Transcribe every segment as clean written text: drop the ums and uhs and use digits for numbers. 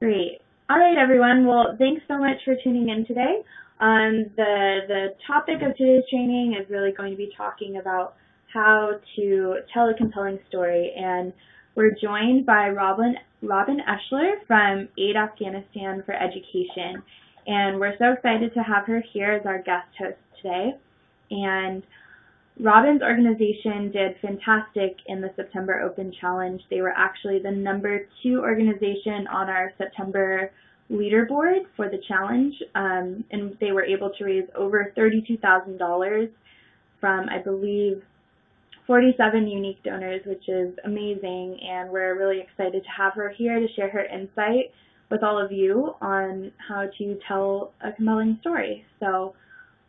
Great. All right, everyone. Well, thanks so much for tuning in today. The topic of today's training is really going to be talking about how to tell a compelling story, and we're joined by Robin Eschler from Aid Afghanistan for Education, and we're so excited to have her here as our guest host today. And Robin's organization did fantastic in the September Open Challenge. They were actually the #2 organization on our September leaderboard for the challenge, and they were able to raise over $32,000 from, I believe, 47 unique donors, which is amazing, and we're really excited to have her here to share her insight with all of you on how to tell a compelling story. So,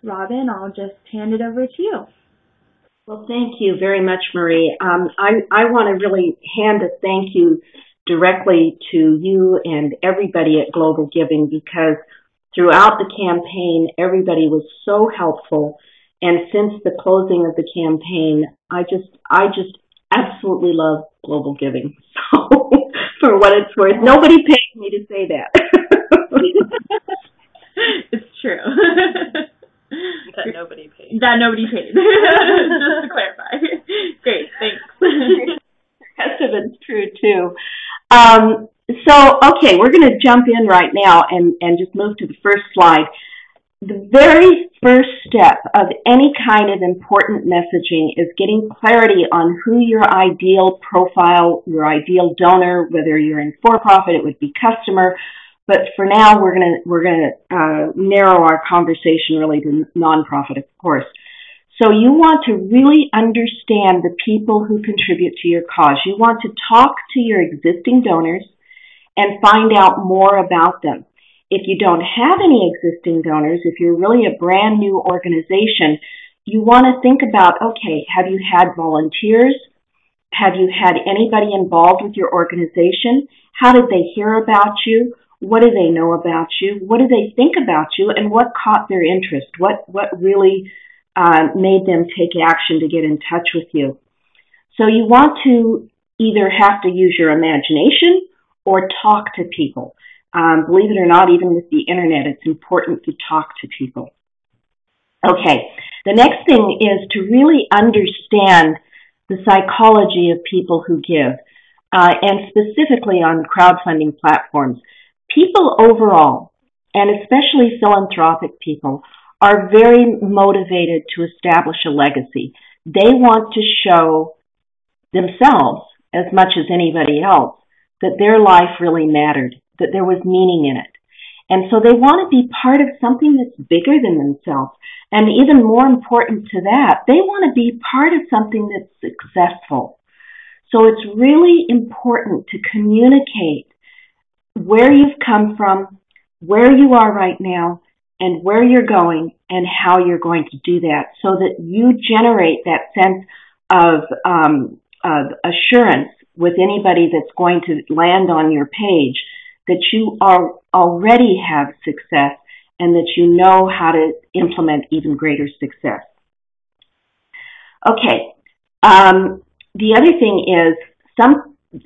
Robin, I'll just hand it over to you. Well, thank you very much, Marie. I want to really hand a thank you directly to you and everybody at Global Giving, because throughout the campaign, everybody was so helpful. And since the closing of the campaign, I just absolutely love Global Giving. So, for what it's worth, nobody paid me to say that. It's true. That nobody paid. Just to clarify. Great, thanks. The rest of it's true too. Okay, we're going to jump in right now and just move to the first slide. The very first step of any kind of important messaging is getting clarity on who your ideal profile, your ideal donor, whether you're in for-profit, it would be customer. But for now, we're gonna narrow our conversation really to nonprofit, of course. So you want to really understand the people who contribute to your cause. You want to talk to your existing donors and find out more about them. If you don't have any existing donors, if you're really a brand new organization, you want to think about, okay, have you had volunteers? Have you had anybody involved with your organization? How did they hear about you? What do they know about you? What do they think about you? And what caught their interest? What really made them take action to get in touch with you? So you want to either have to use your imagination or talk to people. Believe it or not, even with the internet, it's important to talk to people. Okay, the next thing is to really understand the psychology of people who give, and specifically on crowdfunding platforms. People overall, and especially philanthropic people, are very motivated to establish a legacy. They want to show themselves, as much as anybody else, that their life really mattered, that there was meaning in it. And so they want to be part of something that's bigger than themselves. And even more important to that, they want to be part of something that's successful. So it's really important to communicate where you've come from, where you are right now, and where you're going, and how you're going to do that, so that you generate that sense of assurance with anybody that's going to land on your page, that you already have success and that you know how to implement even greater success. Okay, the other thing is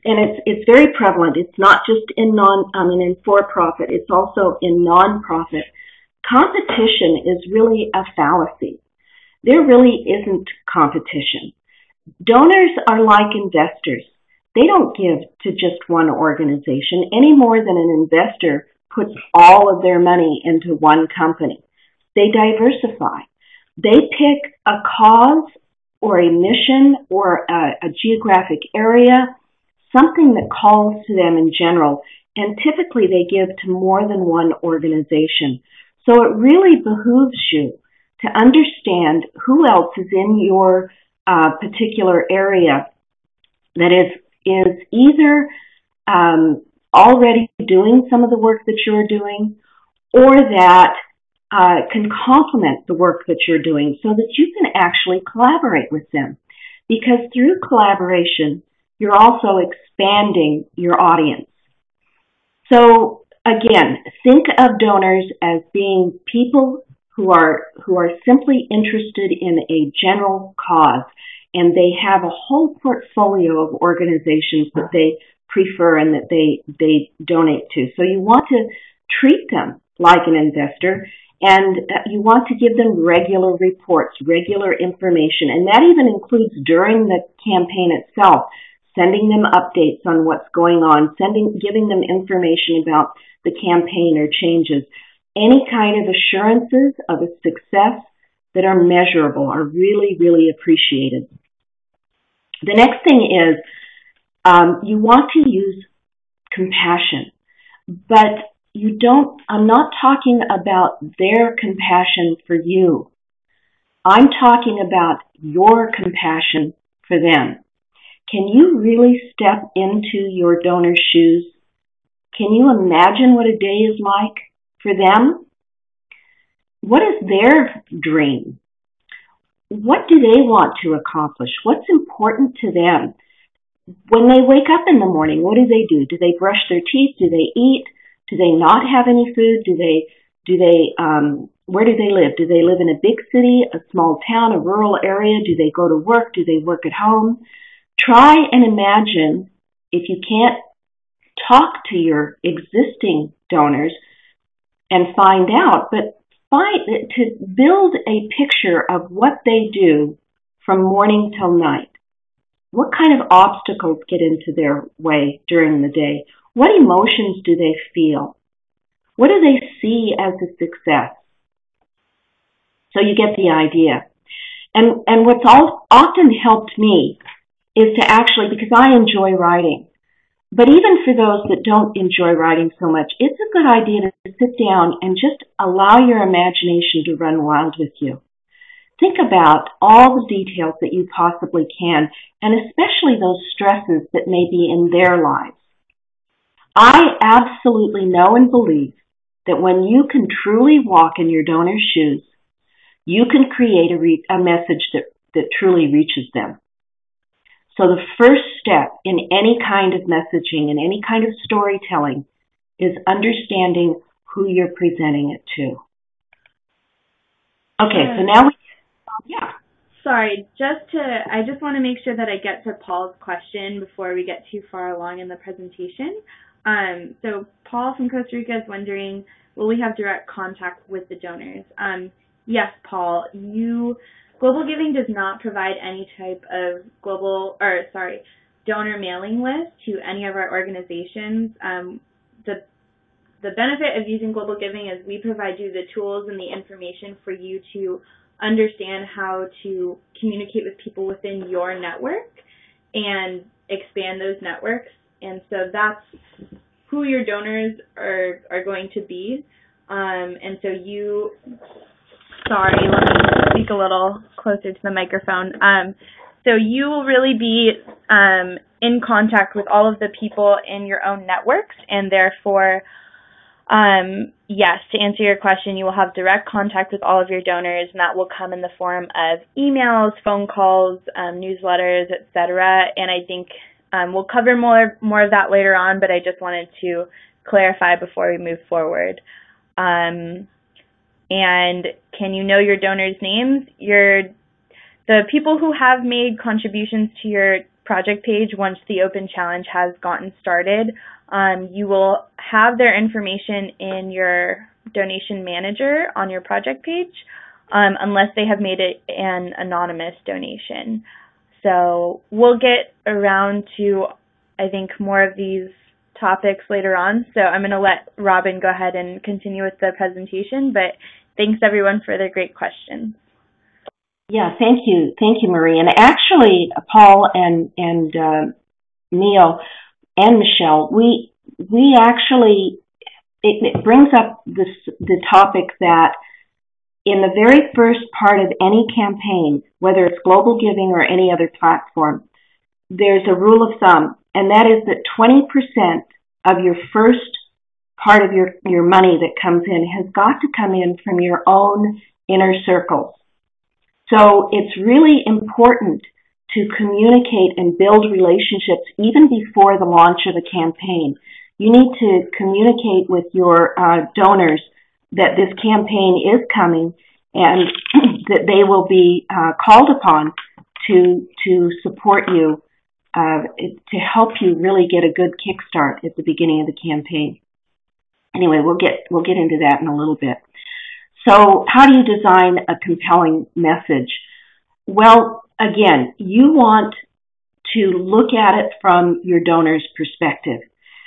and it's very prevalent. It's not just in in for-profit. It's also in non-profit. Competition is really a fallacy. There really isn't competition. Donors are like investors. They don't give to just one organization any more than an investor puts all of their money into one company. They diversify. They pick a cause or a mission or a geographic area, something that calls to them in general, and typically they give to more than one organization. So it really behooves you to understand who else is in your particular area that is either already doing some of the work that you're doing, or that can complement the work that you're doing, so that you can actually collaborate with them. Because through collaboration, you're also expanding your audience. So again, think of donors as being people who are simply interested in a general cause, and they have a whole portfolio of organizations that they prefer and that they donate to. So you want to treat them like an investor, and you want to give them regular reports, regular information, and that even includes during the campaign itself, sending them updates on what's going on, giving them information about the campaign or changes. Any kind of assurances of a success that are measurable are really, really appreciated. The next thing is you want to use compassion, but I'm not talking about their compassion for you. I'm talking about your compassion for them. Can you really step into your donor's shoes? Can you imagine what a day is like for them? What is their dream? What do they want to accomplish? What's important to them? When they wake up in the morning, what do? Do they brush their teeth? Do they eat? Do they not have any food? Where do they live? Do they live in a big city, a small town, a rural area? Do they go to work? Do they work at home? Try and imagine, if you can't talk to your existing donors and find out, but to build a picture of what they do from morning till night. What kind of obstacles get into their way during the day? What emotions do they feel? What do they see as a success? So you get the idea. And what's often helped me is to actually, because I enjoy writing, but even for those that don't enjoy writing so much, it's a good idea to sit down and just allow your imagination to run wild with you. Think about all the details that you possibly can, and especially those stresses that may be in their lives. I absolutely know and believe that when you can truly walk in your donor's shoes, you can create a message that truly reaches them. So the first step in any kind of messaging and any kind of storytelling is understanding who you're presenting it to. Okay, so now yeah. Sorry, I just want to make sure that I get to Paul's question before we get too far along in the presentation. So Paul from Costa Rica is wondering, will we have direct contact with the donors? Yes, Paul. Global Giving does not provide any type of donor mailing list to any of our organizations. The benefit of using Global Giving is we provide you the tools and the information for you to understand how to communicate with people within your network and expand those networks. And so that's who your donors are going to be. And so sorry, let me speak a little closer to the microphone. So you will really be in contact with all of the people in your own networks, and therefore, yes, to answer your question, you will have direct contact with all of your donors, and that will come in the form of emails, phone calls, newsletters, etc. And I think we'll cover more of that later on, but I just wanted to clarify before we move forward. And can you know your donors' names? The people who have made contributions to your project page once the Open Challenge has gotten started, you will have their information in your donation manager on your project page, unless they have made it an anonymous donation. So we'll get around to, I think, more of these topics later on. So I'm going to let Robin go ahead and continue with the presentation, but thanks everyone for their great questions. Yeah, thank you, Marie. And actually, Paul and Neil and Michelle, we actually, it brings up the topic that in the very first part of any campaign, whether it's Global Giving or any other platform, there's a rule of thumb, and that is that 20% of your first part of your money that comes in has got to come in from your own inner circles. So it's really important to communicate and build relationships even before the launch of a campaign. You need to communicate with your donors that this campaign is coming and that they will be called upon to support you to help you really get a good kickstart at the beginning of the campaign. Anyway, we'll get into that in a little bit. So how do you design a compelling message? Well, again, you want to look at it from your donor's perspective.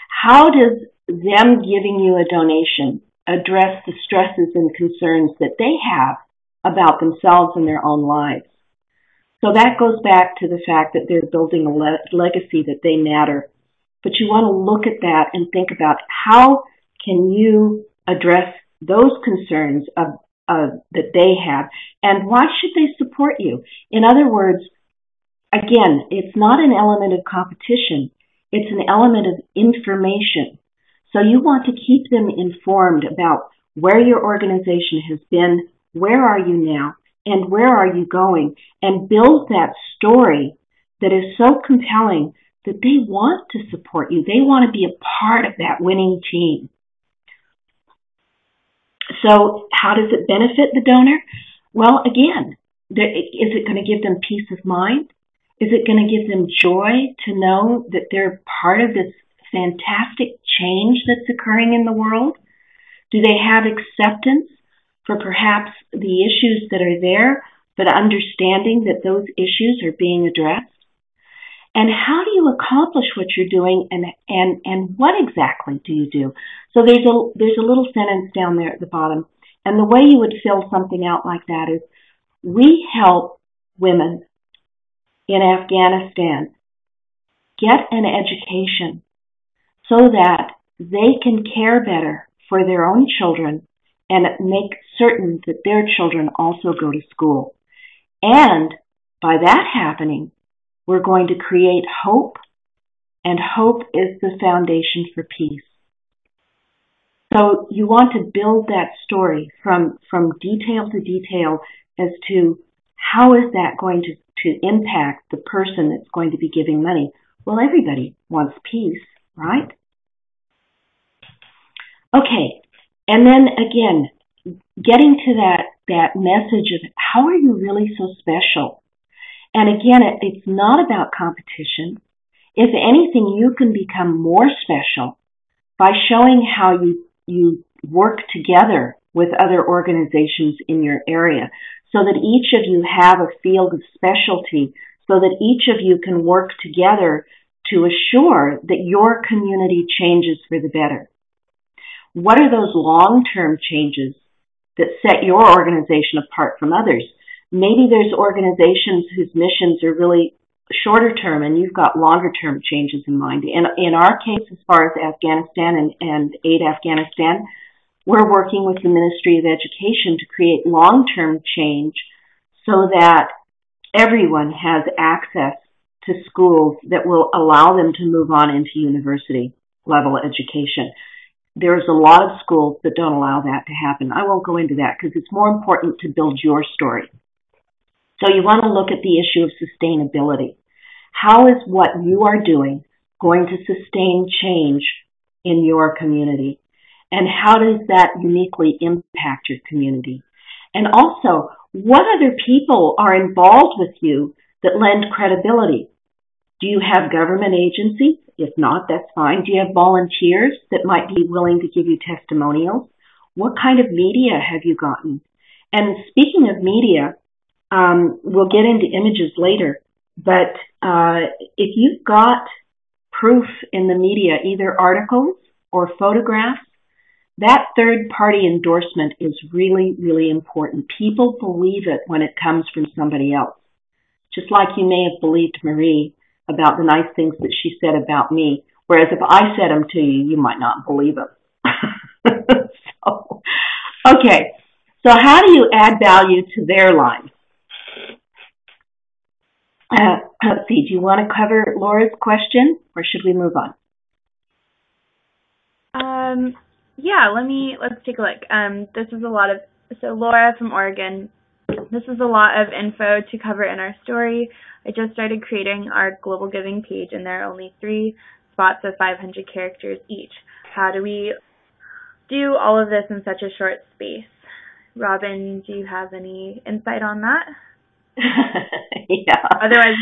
How does them giving you a donation address the stresses and concerns that they have about themselves and their own lives? So that goes back to the fact that they're building a legacy that they matter. But you want to look at that and think about how can you address those concerns that they have, and why should they support you? In other words, again, it's not an element of competition. It's an element of information. So you want to keep them informed about where your organization has been, where are you now, and where are you going, and build that story that is so compelling that they want to support you. They want to be a part of that winning team. So how does it benefit the donor? Well, again, is it going to give them peace of mind? Is it going to give them joy to know that they're part of this fantastic change that's occurring in the world? Do they have acceptance for perhaps the issues that are there, but understanding that those issues are being addressed? And how do you accomplish what you're doing, and what exactly do you do? So there's a little sentence down there at the bottom, and the way you would fill something out like that is, we help women in Afghanistan get an education so that they can care better for their own children and make certain that their children also go to school. And by that happening, we're going to create hope, and hope is the foundation for peace. So you want to build that story from detail to detail as to how is that going to impact the person that's going to be giving money. Well, everybody wants peace, right? Okay, and then again, getting to that message of how are you really so special? And again, it's not about competition. If anything, you can become more special by showing how you work together with other organizations in your area so that each of you have a field of specialty, so that each of you can work together to assure that your community changes for the better. What are those long-term changes that set your organization apart from others? Maybe there's organizations whose missions are really shorter term and you've got longer term changes in mind. In our case, as far as Afghanistan and Aid Afghanistan, we're working with the Ministry of Education to create long-term change so that everyone has access to schools that will allow them to move on into university level education. There's a lot of schools that don't allow that to happen. I won't go into that because it's more important to build your story. So you want to look at the issue of sustainability. How is what you are doing going to sustain change in your community? And how does that uniquely impact your community? And also, what other people are involved with you that lend credibility? Do you have government agencies? If not, that's fine. Do you have volunteers that might be willing to give you testimonials? What kind of media have you gotten? And speaking of media, we'll get into images later, but if you've got proof in the media, either articles or photographs, that third-party endorsement is really, really important. People believe it when it comes from somebody else. Just like you may have believed Marie about the nice things that she said about me, whereas if I said them to you, you might not believe them. Okay, so how do you add value to their lives? Let's see, do you want to cover Laura's question, or should we move on? Yeah, let's take a look. This is a lot of, so Laura from Oregon, this is a lot of info to cover in our story. I just started creating our global giving page, and there are only 3 spots of 500 characters each. How do we do all of this in such a short space? Robin, do you have any insight on that? Yeah. Otherwise,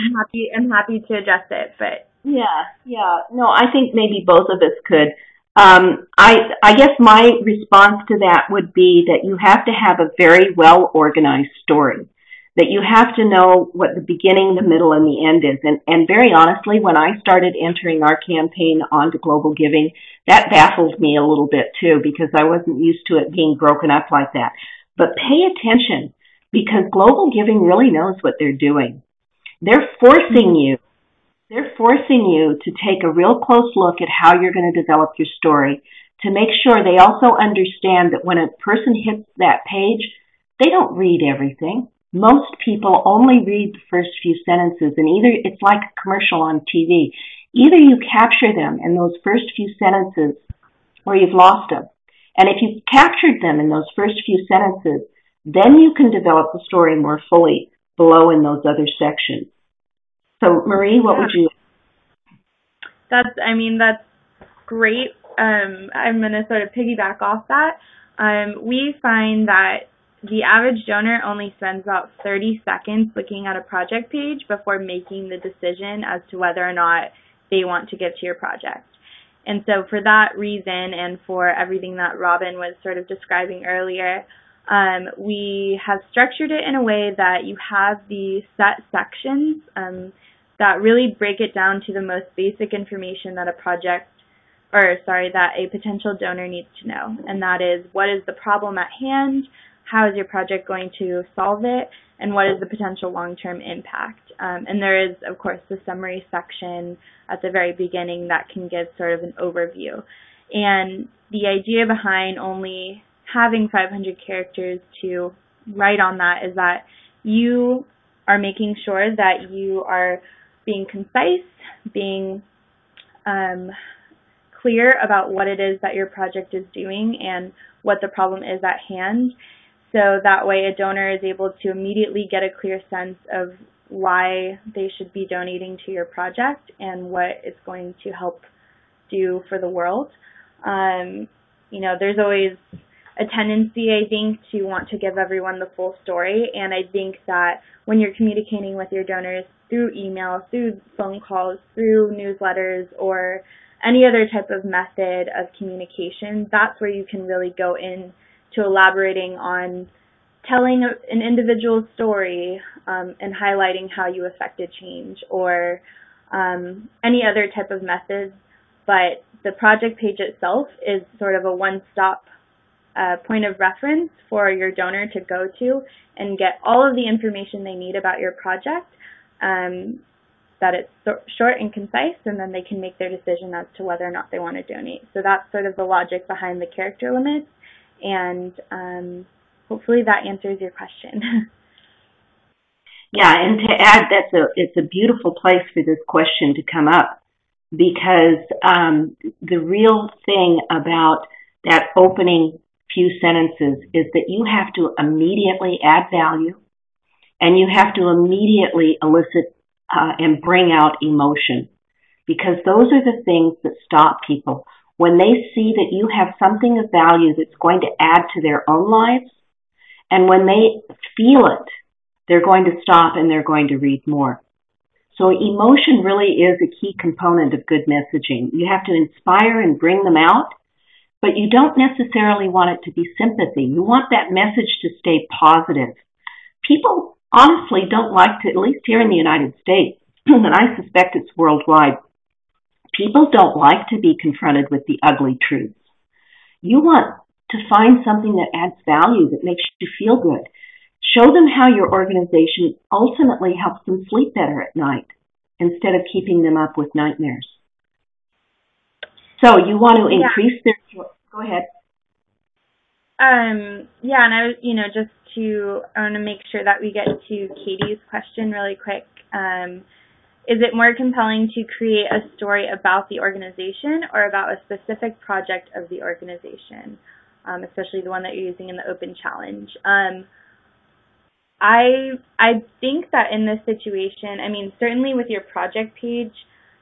I'm happy to adjust it. But Yeah. No, I think maybe both of us could. I guess my response to that would be that you have to have a very well organized story. That you have to know what the beginning, the middle, and the end is. And very honestly, when I started entering our campaign onto global giving, that baffled me a little bit too, because I wasn't used to it being broken up like that. But pay attention, because global giving really knows what they're doing. They're forcing you They're forcing you to take a real close look at how you're going to develop your story, to make sure they also understand that when a person hits that page, they don't read everything. Most people only read the first few sentences, and either it's like a commercial on TV. Either you capture them in those first few sentences or you've lost them. And if you've captured them in those first few sentences, then you can develop the story more fully below in those other sections. So, Marie, what would you? That's great. I'm going to sort of piggyback off that. We find that the average donor only spends about 30 seconds looking at a project page before making the decision as to whether or not they want to give to your project. And so for that reason, and for everything that Robin was sort of describing earlier, we have structured it in a way that you have the set sections that really break it down to the most basic information that that a potential donor needs to know. And that is, what is the problem at hand? How is your project going to solve it? And what is the potential long-term impact? And there is, of course, the summary section at the very beginning that can give sort of an overview. And the idea behind only having 500 characters to write on that is that you are making sure that you are being concise, being clear about what it is that your project is doing and what the problem is at hand. So that way a donor is able to immediately get a clear sense of why they should be donating to your project and what it's going to help do for the world. There's always a tendency, I think, to want to give everyone the full story, and I think that when you're communicating with your donors through email, through phone calls, through newsletters, or any other type of method of communication, that's where you can really go in to elaborating on telling an individual story and highlighting how you affected change, or any other type of method. But the project page itself is sort of a one-stop point of reference for your donor to go to and get all of the information they need about your project, that it's short and concise, and then they can make their decision as to whether or not they want to donate. So that's sort of the logic behind the character limits, and hopefully that answers your question. Yeah, and to add, it's a beautiful place for this question to come up, because the real thing about that opening few sentences is that you have to immediately add value, and you have to immediately elicit and bring out emotion, because those are the things that stop people. When they see that you have something of value that's going to add to their own lives, and when they feel it, they're going to stop and they're going to read more. So emotion really is a key component of good messaging. You have to inspire and bring them out, but you don't necessarily want it to be sympathy. You want that message to stay positive. People honestly don't like to, at least here in the United States, and I suspect it's worldwide, people don't like to be confronted with the ugly truths. You want to find something that adds value, that makes you feel good. Show them how your organization ultimately helps them sleep better at night instead of keeping them up with nightmares. So you want to increase their joy. Go ahead. And I want to make sure that we get to Katie's question really quick. Is it more compelling to create a story about the organization or about a specific project of the organization, especially the one that you're using in the open challenge? I think that in this situation, certainly with your project page,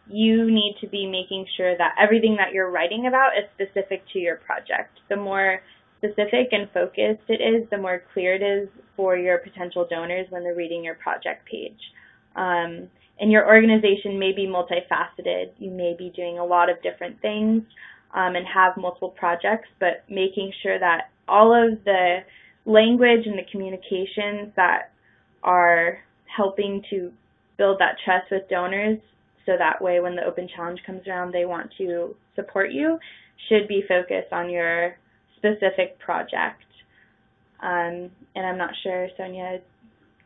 you need to be making sure that everything that you're writing about is specific to your project. The more specific and focused it is, the more clear it is for your potential donors when they're reading your project page. And your organization may be multifaceted. You may be doing a lot of different things and have multiple projects, but making sure that all of the language and the communications that are helping to build that trust with donors, so that way when the open challenge comes around they want to support you, should be focused on your specific project. And I'm not sure, Sonia,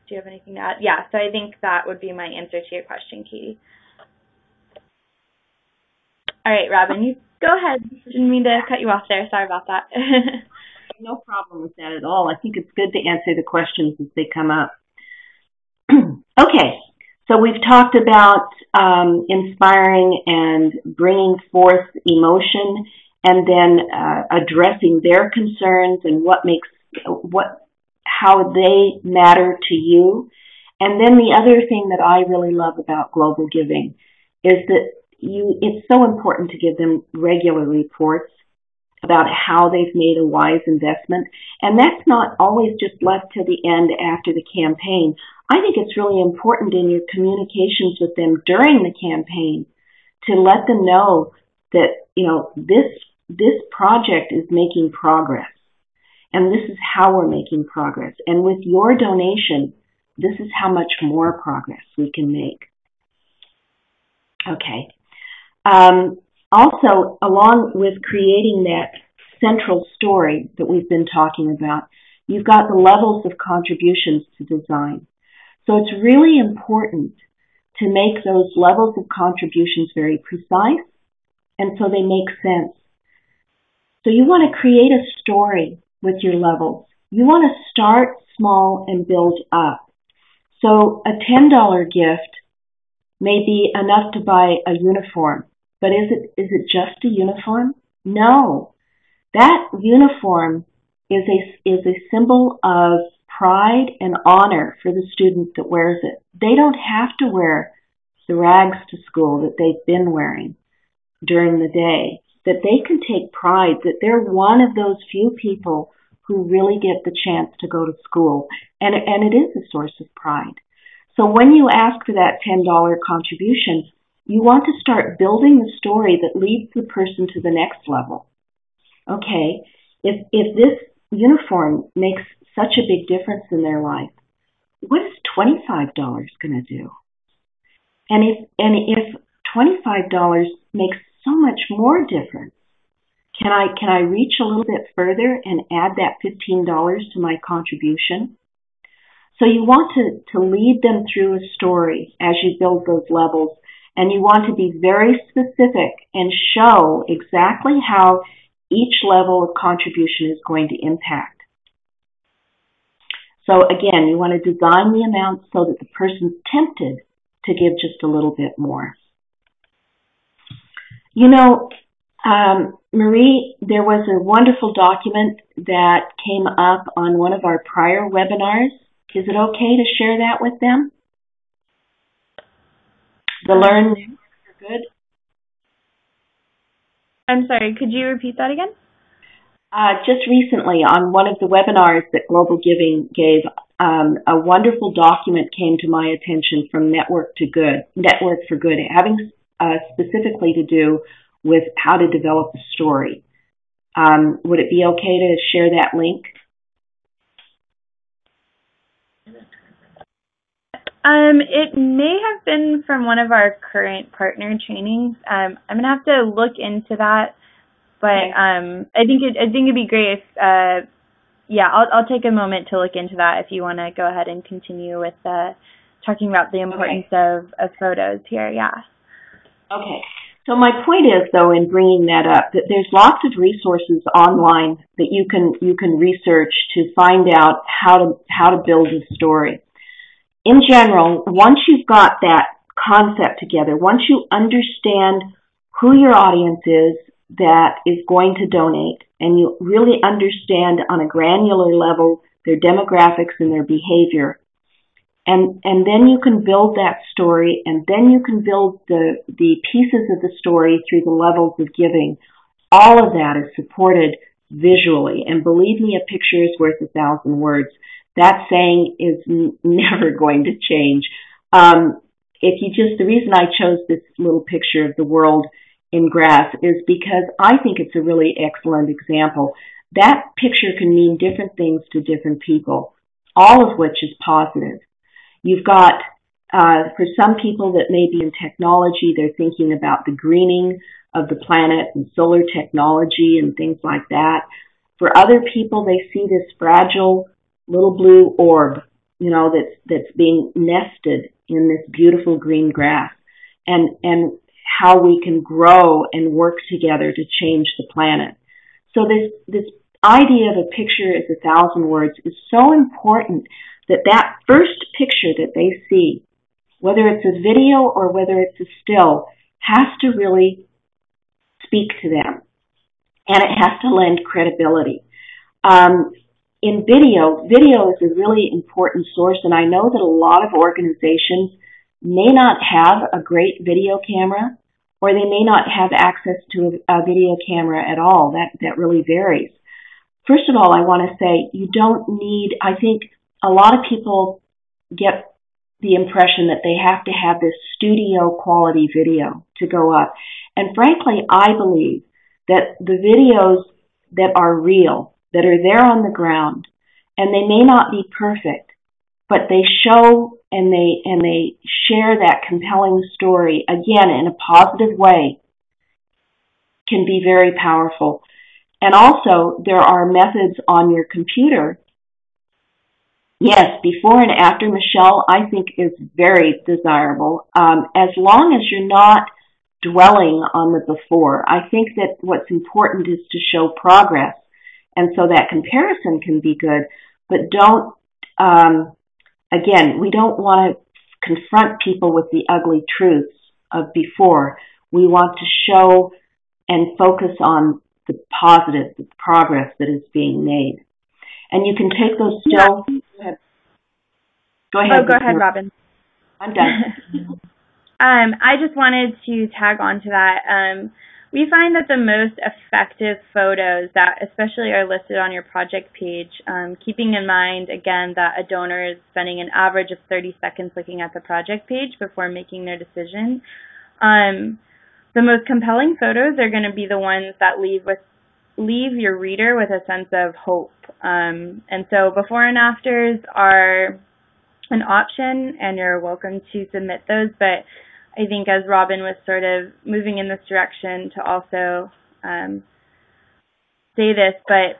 do you have anything to add? Yeah, so I think that would be my answer to your question, Katie. All right, Robin, you go ahead. Didn't mean to cut you off there. Sorry about that. No problem with that at all. I think it's good to answer the questions as they come up. Okay, so we've talked about inspiring and bringing forth emotion, and then addressing their concerns and how they matter to you. And then the other thing that I really love about global giving is that it's so important to give them regular reports about how they've made a wise investment. And that's not always just left to the end after the campaign. I think it's really important in your communications with them during the campaign to let them know that, this project is making progress. And this is how we're making progress. And with your donation, this is how much more progress we can make. Okay. Also, along with creating that central story that we've been talking about, you've got the levels of contributions to design. So it's really important to make those levels of contributions very precise, and so they make sense. So you want to create a story with your levels. You want to start small and build up. So a $10 gift may be enough to buy a uniform, but is it just a uniform? No. That uniform is a symbol of pride and honor for the student that wears it. They don't have to wear the rags to school that they've been wearing during the day, that they can take pride that they're one of those few people who really get the chance to go to school. And it is a source of pride. So when you ask for that $10 contribution, you want to start building the story that leads the person to the next level. Okay, if this uniform makes such a big difference in their life, what is $25 going to do? And if $25 makes so much more difference, can I reach a little bit further and add that $15 to my contribution? So you want to lead them through a story as you build those levels, and you want to be very specific and show exactly how each level of contribution is going to impact. So again, you want to design the amount so that the person's tempted to give just a little bit more. Marie, there was a wonderful document that came up on one of our prior webinars. Is it okay to share that with them? The Learn for Good? I'm sorry, could you repeat that again? Just recently on one of the webinars that Global Giving gave, a wonderful document came to my attention from Network for Good, having specifically to do with how to develop a story. Would it be okay to share that link? It may have been from one of our current partner trainings. I'm gonna have to look into that, but okay. I think it'd be great if I'll take a moment to look into that if you want to go ahead and continue with talking about the importance of photos here. Yeah. Okay. So my point is, though, in bringing that up, that there's lots of resources online that you can research to find out how to build a story. In general, once you've got that concept together, once you understand who your audience is that is going to donate, and you really understand on a granular level their demographics and their behavior, and then you can build that story, and then you can build the pieces of the story through the levels of giving. All of that is supported visually. And believe me, a picture is worth 1,000 words. That saying is never going to change. The reason I chose this little picture of the world in grass is because I think it's a really excellent example. That picture can mean different things to different people, all of which is positive. You've got, for some people that may be in technology, they're thinking about the greening of the planet and solar technology and things like that. For other people, they see this fragile little blue orb, that's being nested in this beautiful green grass, and how we can grow and work together to change the planet. So this idea of a picture is 1,000 words is so important that first picture that they see, whether it's a video or whether it's a still, has to really speak to them, and it has to lend credibility. In video is a really important source, and I know that a lot of organizations may not have a great video camera, or they may not have access to a video camera at all. That really varies. First of all, I want to say you don't need, I think a lot of people get the impression that they have to have this studio quality video to go up. And frankly, I believe that the videos that are real, that are there on the ground, and they may not be perfect, but they show and they share that compelling story, again, in a positive way, can be very powerful. And also, there are methods on your computer. Yes, before and after, Michelle, I think is very desirable, as long as you're not dwelling on the before. I think that what's important is to show progress, and so that comparison can be good, but don't, again, we don't want to confront people with the ugly truths of before. We want to show and focus on the positive, the progress that is being made. And you can take those still. Go ahead. Oh, go ahead, Robin. I'm done. I just wanted to tag on to that. We find that the most effective photos that especially are listed on your project page, keeping in mind, again, that a donor is spending an average of 30 seconds looking at the project page before making their decision, the most compelling photos are going to be the ones that leave your reader with a sense of hope. And so before and afters are an option, and you're welcome to submit those, but I think as Robin was sort of moving in this direction to also say this, but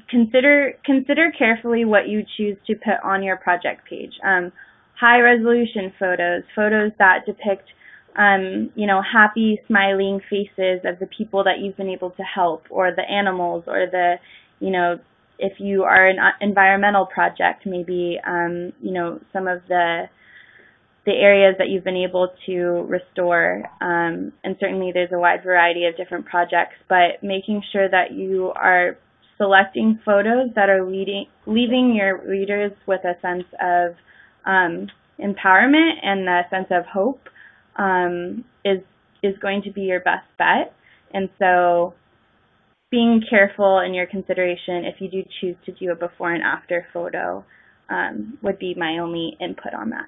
consider carefully what you choose to put on your project page. High resolution photos that depict happy, smiling faces of the people that you've been able to help, or the animals, or if you are an environmental project, maybe some of the areas that you've been able to restore, and certainly there's a wide variety of different projects, but making sure that you are selecting photos that are leaving your readers with a sense of empowerment and a sense of hope is going to be your best bet. And so being careful in your consideration if you do choose to do a before and after photo would be my only input on that.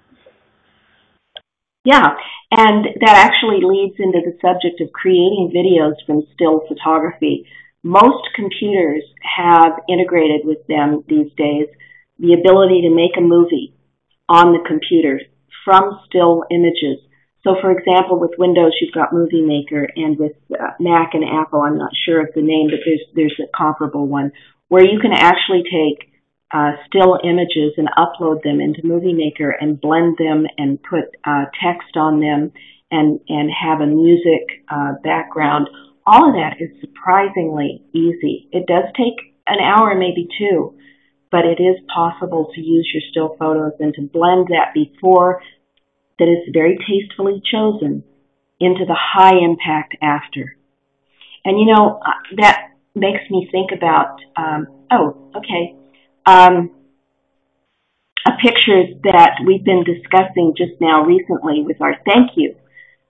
Yeah, and that actually leads into the subject of creating videos from still photography. Most computers have integrated with them these days the ability to make a movie on the computer from still images. So, for example, with Windows, you've got Movie Maker, and with Mac and Apple, I'm not sure of the name, but there's a comparable one, where you can actually take still images and upload them into Movie Maker and blend them and put text on them and have a music background. All of that is surprisingly easy. It does take an hour, maybe two, but it is possible to use your still photos and to blend that before that is very tastefully chosen into the high impact after. And that makes me think about, a picture that we've been discussing just now recently with our thank you,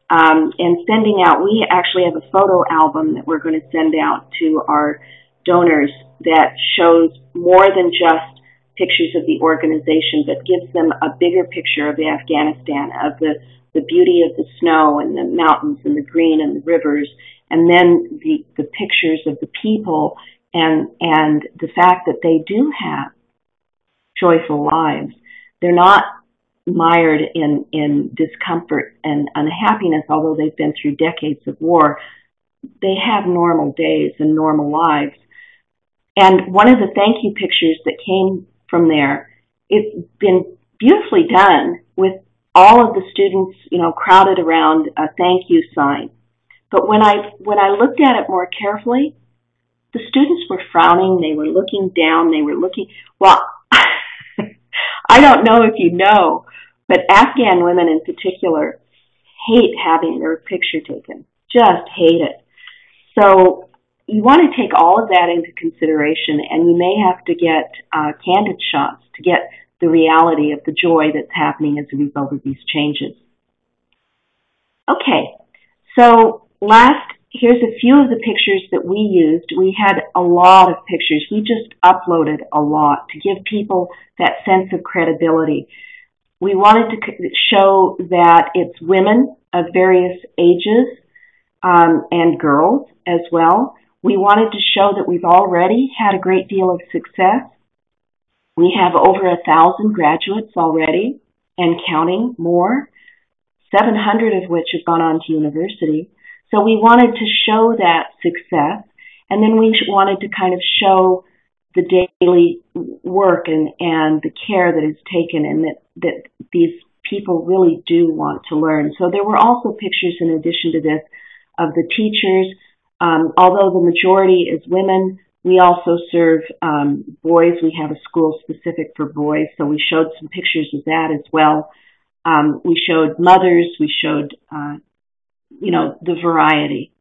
and sending out. We actually have a photo album that we're going to send out to our donors that shows more than just pictures of the organization, but gives them a bigger picture of Afghanistan, of the beauty of the snow and the mountains and the green and the rivers, and then the pictures of the people and the fact that they do have joyful lives. They're not mired in discomfort and unhappiness, although they've been through decades of war. They have normal days and normal lives. And one of the thank you pictures that came from there, it's been beautifully done with all of the students, crowded around a thank you sign. But when I looked at it more carefully, the students were frowning, they were looking down, well, I don't know if you know, but Afghan women in particular hate having their picture taken, just hate it. So you want to take all of that into consideration, and you may have to get candid shots to get the reality of the joy that's happening as a result of these changes. Okay, so here's a few of the pictures that we used. We had a lot of pictures. We just uploaded a lot to give people that sense of credibility. We wanted to show that it's women of various ages and girls as well. We wanted to show that we've already had a great deal of success. We have over 1,000 graduates already and counting more, 700 of which have gone on to university. So we wanted to show that success, and then we wanted to kind of show the daily work and the care that is taken, and that these people really do want to learn. So there were also pictures in addition to this of the teachers. Although the majority is women, we also serve boys. We have a school specific for boys, so we showed some pictures of that as well. We showed mothers. We showed, the variety.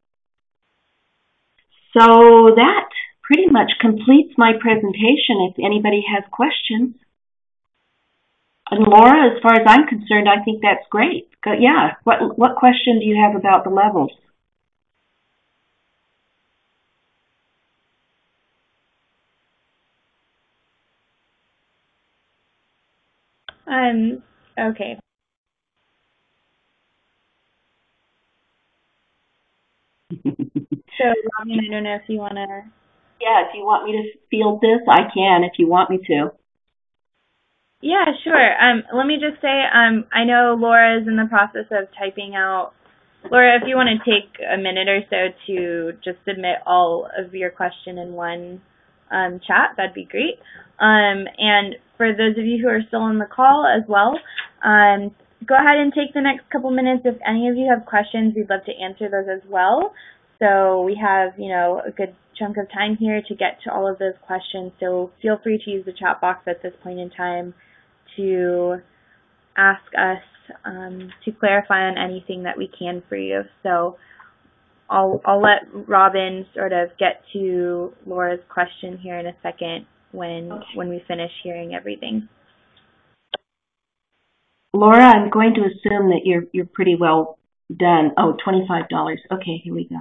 So that pretty much completes my presentation if anybody has questions. And Laura, as far as I'm concerned, I think that's great. Yeah, what question do you have about the levels? Okay. So, Robin, I don't know if you want to... Yeah, if you want me to field this, I can if you want me to. Yeah, sure. Let me just say, I know Laura is in the process of typing out. Laura, if you want to take a minute or so to just submit all of your question in one chat, that'd be great. And for those of you who are still on the call as well, go ahead and take the next couple minutes. If any of you have questions, we'd love to answer those as well. So we have, a good chunk of time here to get to all of those questions. So feel free to use the chat box at this point in time to ask us to clarify on anything that we can for you. So I'll let Robin sort of get to Laura's question here in a second when we finish hearing everything. Laura, I'm going to assume that you're pretty well done. Oh, $25. Okay, here we go.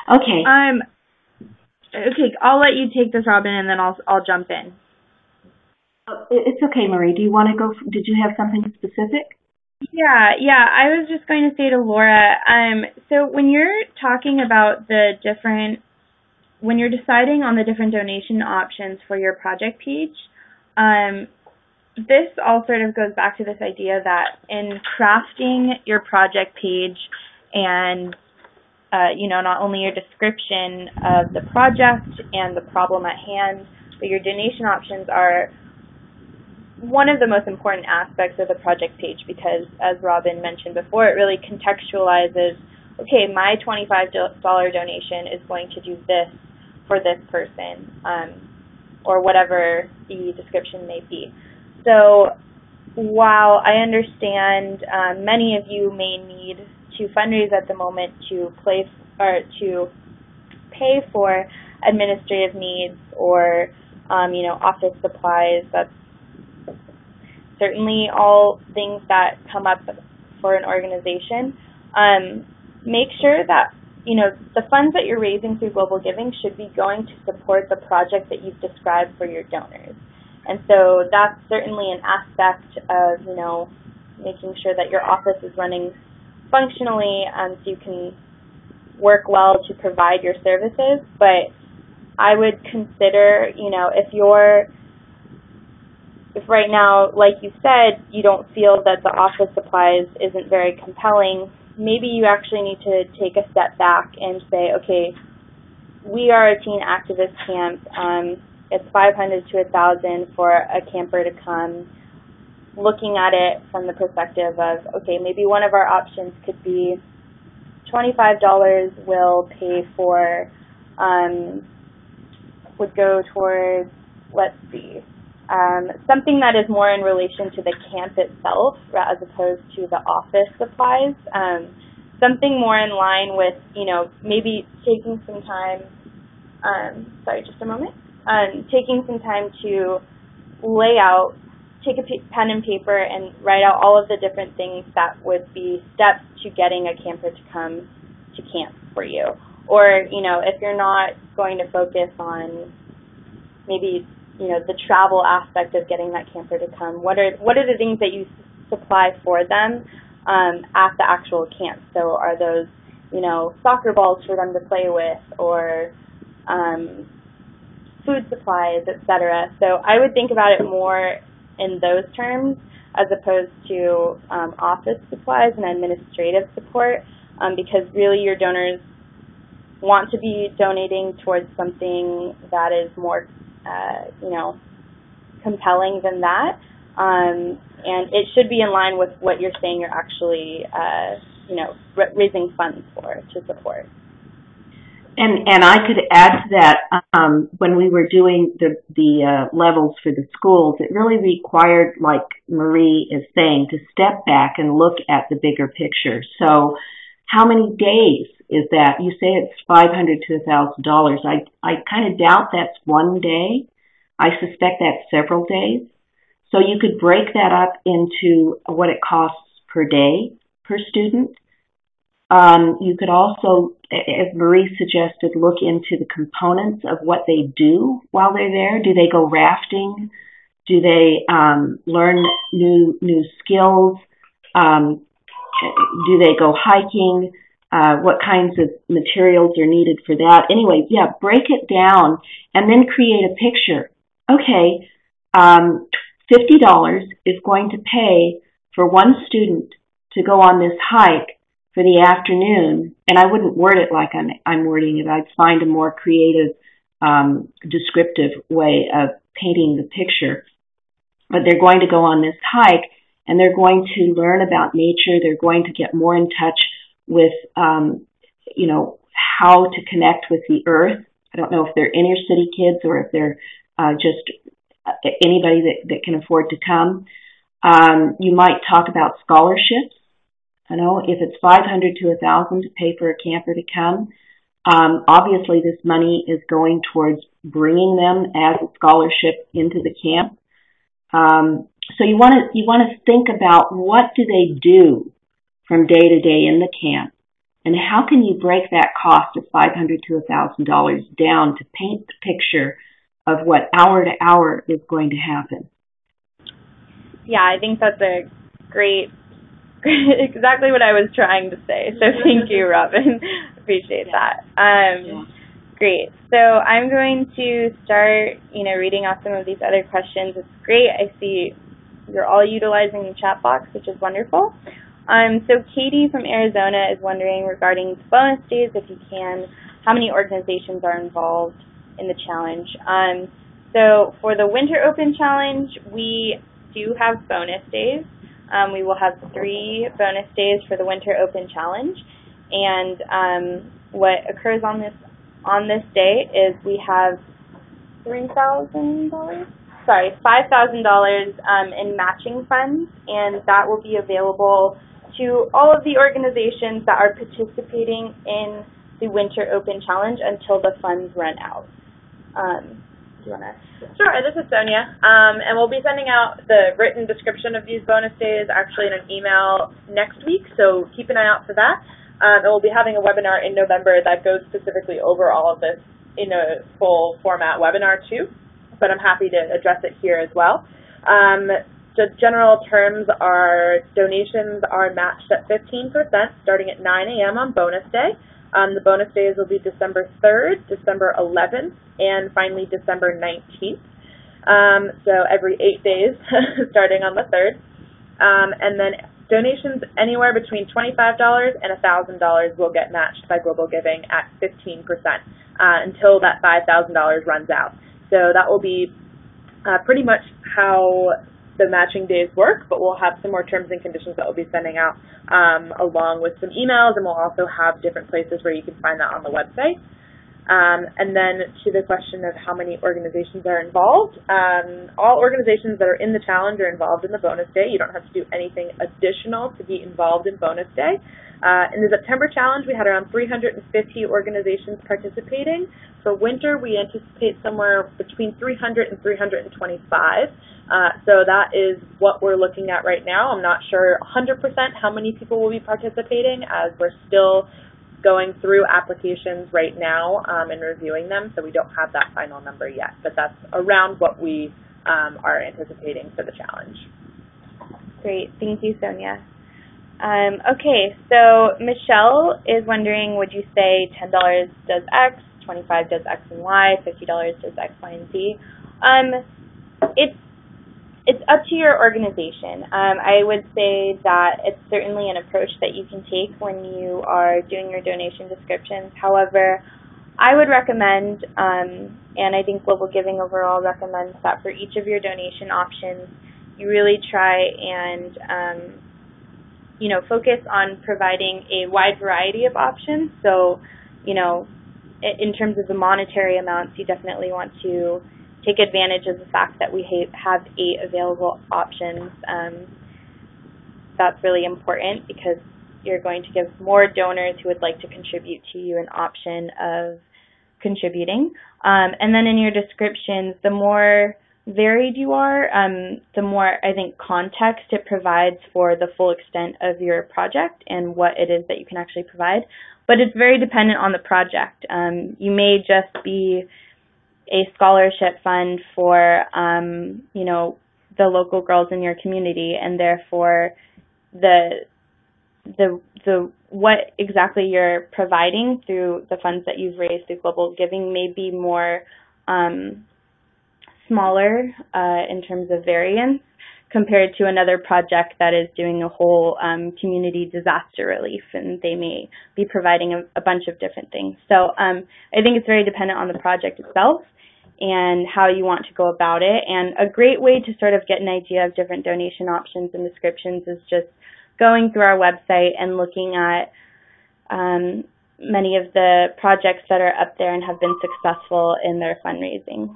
Okay. Okay, I'll let you take this, Robin, and then I'll jump in. It's okay, Marie. Do you want to go? Did you have something specific? Yeah. I was just going to say to Laura, so when you're talking about when you're deciding on the different donation options for your project page, this all sort of goes back to this idea that in crafting your project page and not only your description of the project and the problem at hand, but your donation options are one of the most important aspects of the project page because, as Robin mentioned before, it really contextualizes, okay, my $25 donation is going to do this for this person, or whatever the description may be. So while I understand many of you may need to fundraise at the moment to pay for administrative needs or office supplies, certainly all things that come up for an organization. Make sure that the funds that you're raising through Global Giving should be going to support the project that you've described for your donors. And so that's certainly an aspect of, making sure that your office is running functionally so you can work well to provide your services. But I would consider, if right now, like you said, you don't feel that the office supplies isn't very compelling, maybe you actually need to take a step back and say, okay, we are a teen activist camp. It's $500 to $1,000 for a camper to come. Looking at it from the perspective of, okay, maybe one of our options could be $25 will pay for, would go towards, let's see, something that is more in relation to the camp itself as opposed to the office supplies. Something more in line with, maybe taking some time, taking some time to lay out, take a pen and paper and write out all of the different things that would be steps to getting a camper to come to camp for you. Or, if you're not going to focus on maybe, the travel aspect of getting that camper to come, what are the things that you supply for them at the actual camp? So are those, soccer balls for them to play with, or food supplies, etc. So I would think about it more in those terms as opposed to office supplies and administrative support, because really your donors want to be donating towards something that is more, compelling than that, and it should be in line with what you're saying you're actually, raising funds for to support. And I could add to that, when we were doing the levels for the schools, it really required, like Marie is saying, to step back and look at the bigger picture. So how many days is that? You say it's $500 to $1,000. I kind of doubt that's one day. I suspect that's several days. So you could break that up into what it costs per day per student. You could also, as Marie suggested, look into the components of what they do while they're there. Do they go rafting? Do they learn new skills? Do they go hiking? What kinds of materials are needed for that? Anyway, break it down and then create a picture. Okay, $50 is going to pay for one student to go on this hike for the afternoon, and I wouldn't word it like I'm wording it. I'd find a more creative, descriptive way of painting the picture. But they're going to go on this hike, and they're going to learn about nature. They're going to get more in touch with, how to connect with the earth. I don't know if they're inner city kids or if they're just anybody that can afford to come. You might talk about scholarships. If it's $500 to $1,000 to pay for a camper to come, obviously this money is going towards bringing them as a scholarship into the camp. So you want to think about what do they do from day to day in the camp, and how can you break that cost of $500 to $1,000 down to paint the picture of what hour to hour is going to happen. Yeah, I think that's a great exactly what I was trying to say. So thank you, Robin. Appreciate that. Great. So I'm going to start, reading off some of these other questions. It's great. I see you're all utilizing the chat box, which is wonderful. So Katie from Arizona is wondering regarding bonus days, if you can, how many organizations are involved in the challenge? So for the Winter Open Challenge, we do have bonus days. We will have 3 bonus days for the Winter Open Challenge, and what occurs on this day is we have $5,000 in matching funds, and that will be available to all of the organizations that are participating in the Winter Open Challenge until the funds run out. Do you want to? Sure, this is Sonia, and we'll be sending out the written description of these bonus days actually in an email next week, so keep an eye out for that. And we'll be having a webinar in November that goes specifically over all of this in a full format webinar too, but I'm happy to address it here as well. The general terms are donations are matched at 15% starting at 9 a.m. on bonus day. The bonus days will be December 3rd, December 11th, and finally December 19th. So every 8 days starting on the 3rd. And then donations anywhere between $25 and $1,000 will get matched by Global Giving at 15% until that $5,000 runs out. So that will be pretty much how the matching days work, but we'll have some more terms and conditions that we'll be sending out along with some emails, and we'll also have different places where you can find that on the website. And then to the question of how many organizations are involved, all organizations that are in the challenge are involved in the bonus day. You don't have to do anything additional to be involved in bonus day. In the September challenge, we had around 350 organizations participating. For winter, we anticipate somewhere between 300 and 325. So that is what we're looking at right now. I'm not sure 100% how many people will be participating, as we're still going through applications right now and reviewing them, so we don't have that final number yet. But that's around what we are anticipating for the challenge. Great. Thank you, Sonia. Okay, so Michelle is wondering, would you say $10 does X, $25 does X and Y, $50 does X, Y, and Z? It's up to your organization. I would say that it's certainly an approach that you can take when you are doing your donation descriptions. However, I would recommend, and I think Global Giving overall recommends, that for each of your donation options, you really try and focus on providing a wide variety of options. So, in terms of the monetary amounts, you definitely want to take advantage of the fact that we have 8 available options. That's really important because you're going to give more donors who would like to contribute to you an option of contributing. And then in your descriptions, the more varied you are, the more, I think, context it provides for the full extent of your project and what it is that you can actually provide. But it's very dependent on the project. You may just be a scholarship fund for, the local girls in your community, and therefore the what exactly you're providing through the funds that you've raised through Global Giving may be more smaller in terms of variance compared to another project that is doing a whole community disaster relief, and they may be providing a bunch of different things. So I think it's very dependent on the project itself and how you want to go about it. And a great way to sort of get an idea of different donation options and descriptions is just going through our website and looking at many of the projects that are up there and have been successful in their fundraising.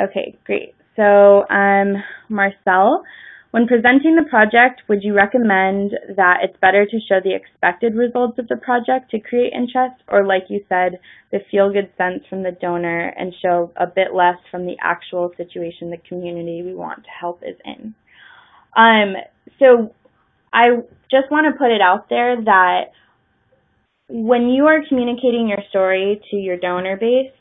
Okay, great. So Marcel, when presenting the project, would you recommend that it's better to show the expected results of the project to create interest, or, like you said, the feel-good sense from the donor and show a bit less from the actual situation the community we want to help is in? So I just want to put it out there that when you are communicating your story to your donor base,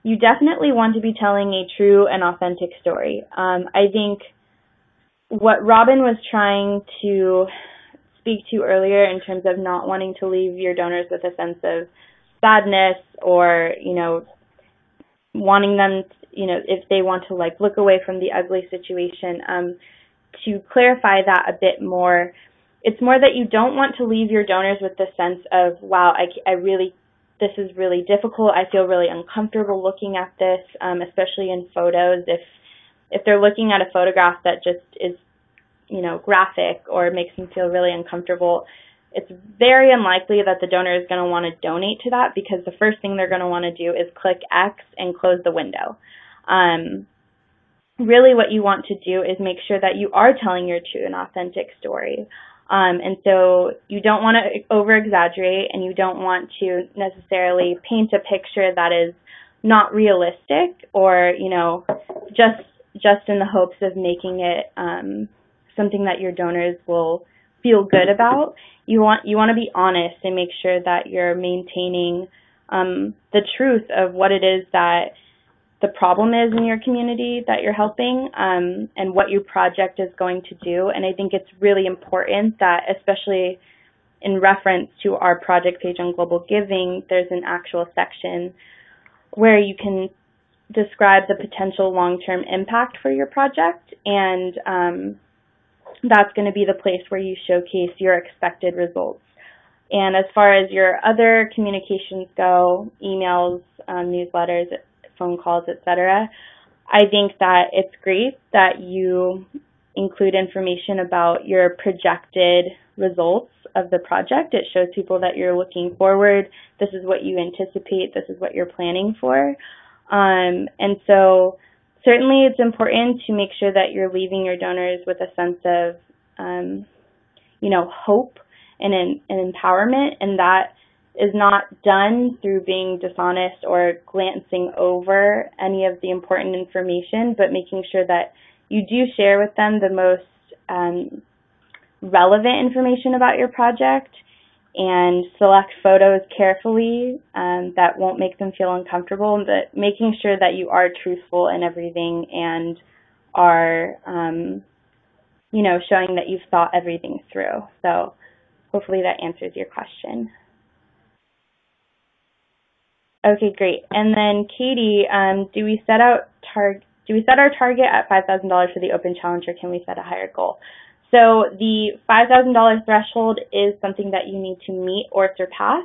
you definitely want to be telling a true and authentic story. I think what Robin was trying to speak to earlier in terms of not wanting to leave your donors with a sense of sadness or, wanting them, if they want to look away from the ugly situation, to clarify that a bit more, it's more that you don't want to leave your donors with the sense of, wow, this is really difficult. I feel really uncomfortable looking at this, especially in photos. If they're looking at a photograph that just is, graphic or makes them feel really uncomfortable, it's very unlikely that the donor is going to want to donate to that, because the first thing they're going to want to do is click X and close the window. Really what you want to do is make sure that you are telling your true and authentic story. And so you don't want to over-exaggerate, and you don't want to necessarily paint a picture that is not realistic, or, you know, just in the hopes of making it something that your donors will feel good about. You want to be honest and make sure that you're maintaining the truth of what it is that the problem is in your community that you're helping, and what your project is going to do. And I think it's really important that, especially in reference to our project page on Global Giving, there's an actual section where you can describe the potential long-term impact for your project, and that's going to be the place where you showcase your expected results. And as far as your other communications go, emails, newsletters, phone calls, etc., I think that it's great that you include information about your projected results of the project. It shows people that you're looking forward. This is what you anticipate. This is what you're planning for. And so certainly it's important to make sure that you're leaving your donors with a sense of, hope and empowerment, and that is not done through being dishonest or glancing over any of the important information, but making sure that you do share with them the most relevant information about your project, and select photos carefully that won't make them feel uncomfortable, but making sure that you are truthful in everything and are, showing that you've thought everything through. So hopefully that answers your question. Okay, great. And then Katie, do we set our target at $5,000 for the open challenge, or can we set a higher goal? So the $5,000 threshold is something that you need to meet or surpass.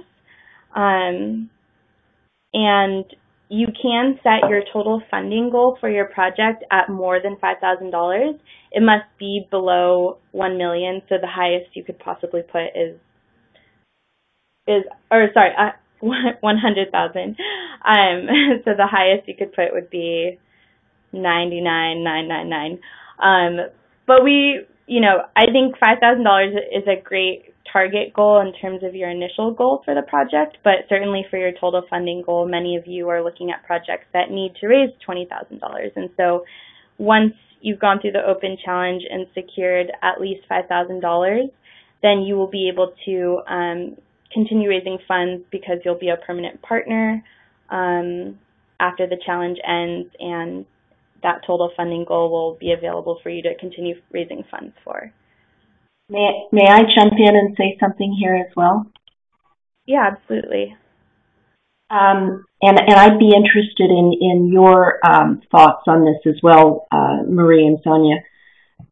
And you can set your total funding goal for your project at more than $5,000. It must be below $1 million, so the highest you could possibly put is 100,000. So the highest you could put would be 99,999. But I think $5,000 is a great target goal in terms of your initial goal for the project, but certainly for your total funding goal, many of you are looking at projects that need to raise $20,000. And so once you've gone through the open challenge and secured at least $5,000, then you will be able to continue raising funds, because you'll be a permanent partner after the challenge ends, and that total funding goal will be available for you to continue raising funds for. May I jump in and say something here as well? Yeah, absolutely. And I'd be interested in your thoughts on this as well, Marie and Sonia.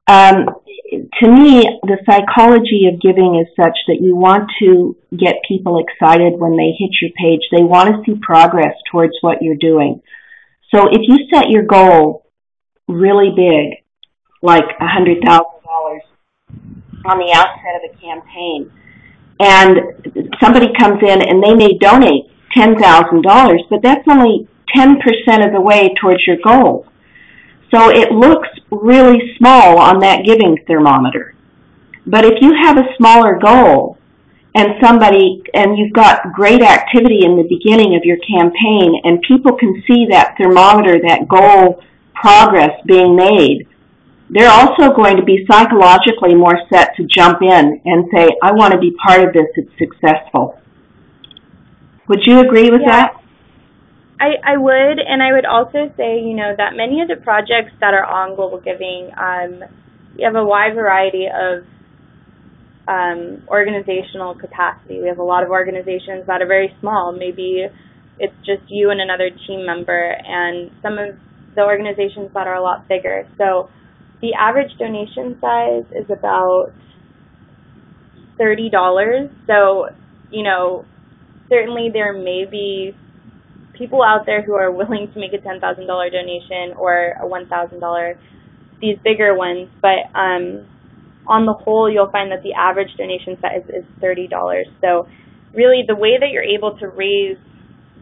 To me, the psychology of giving is such that you want to get people excited when they hit your page. They want to see progress towards what you're doing. So if you set your goal really big, like $100,000 on the outset of a campaign, and somebody comes in and they may donate $10,000, but that's only 10% of the way towards your goal. So it looks really small on that giving thermometer. But if you have a smaller goal and you've got great activity in the beginning of your campaign, and people can see that thermometer, that goal progress being made, they're also going to be psychologically more set to jump in and say, I want to be part of this, it's successful. Would you agree with that? I would, and I would also say, that many of the projects that are on Global Giving, we have a wide variety of organizational capacity. We have a lot of organizations that are very small. Maybe it's just you and another team member, and some of the organizations that are a lot bigger. So the average donation size is about $30. So, certainly there may be people out there who are willing to make a $10,000 donation or a $1,000, these bigger ones, but on the whole, you'll find that the average donation size is $30. So really the way that you're able to raise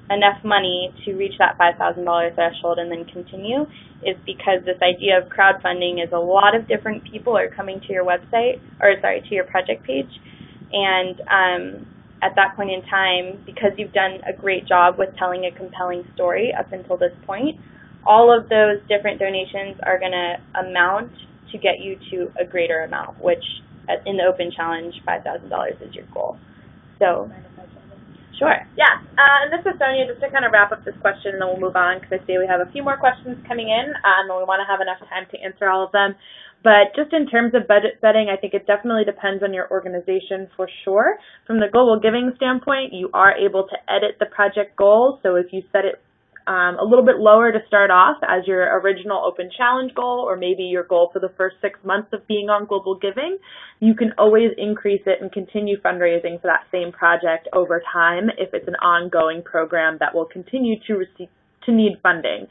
enough money to reach that $5,000 threshold and then continue is because this idea of crowdfunding is a lot of different people are coming to your website, to your project page, and at that point in time, because you've done a great job with telling a compelling story up until this point, all of those different donations are going to amount to get you to a greater amount, which in the open challenge, $5,000 is your goal. So, sure. Yeah, and this is Sonia, just to kind of wrap up this question, and then we'll move on, because I see we have a few more questions coming in, and we want to have enough time to answer all of them. But just in terms of budget setting, I think it definitely depends on your organization for sure. From the global giving standpoint, you are able to edit the project goal. So if you set it a little bit lower to start off as your original open challenge goal, or maybe your goal for the first 6 months of being on global giving, you can always increase it and continue fundraising for that same project over time if it's an ongoing program that will continue to need funding.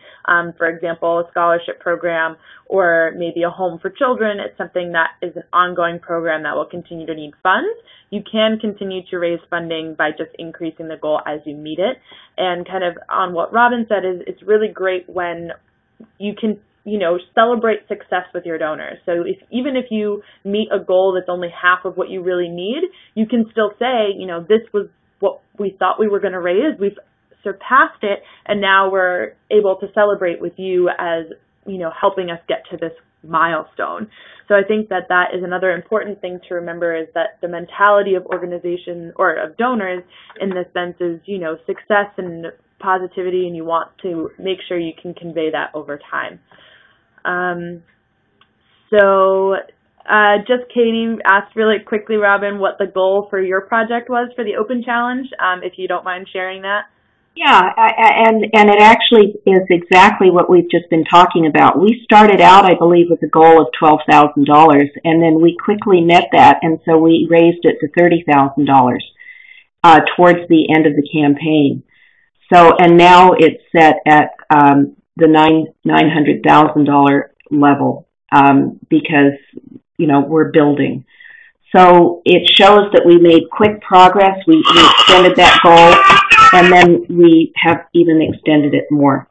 For example, a scholarship program or maybe a home for children. It's something that is an ongoing program that will continue to need funds. You can continue to raise funding by just increasing the goal as you meet it. And kind of on what Robin said, is it's really great when you can, celebrate success with your donors. So even if you meet a goal that's only half of what you really need, you can still say, this was what we thought we were going to raise. We've surpassed it, and now we're able to celebrate with you as, helping us get to this milestone. So I think that is another important thing to remember, is that the mentality of organization or of donors in this sense is, success and positivity, and you want to make sure you can convey that over time. Just Katie asked really quickly, Robin, what the goal for your project was for the Open Challenge, if you don't mind sharing that. Yeah, and it actually is exactly what we've just been talking about. We started out, I believe, with a goal of $12,000, and then we quickly met that, and so we raised it to $30,000 towards the end of the campaign. So, and now it's set at the $900,000 level because we're building. So it shows that we made quick progress. We extended that goal, and then we have even extended it more.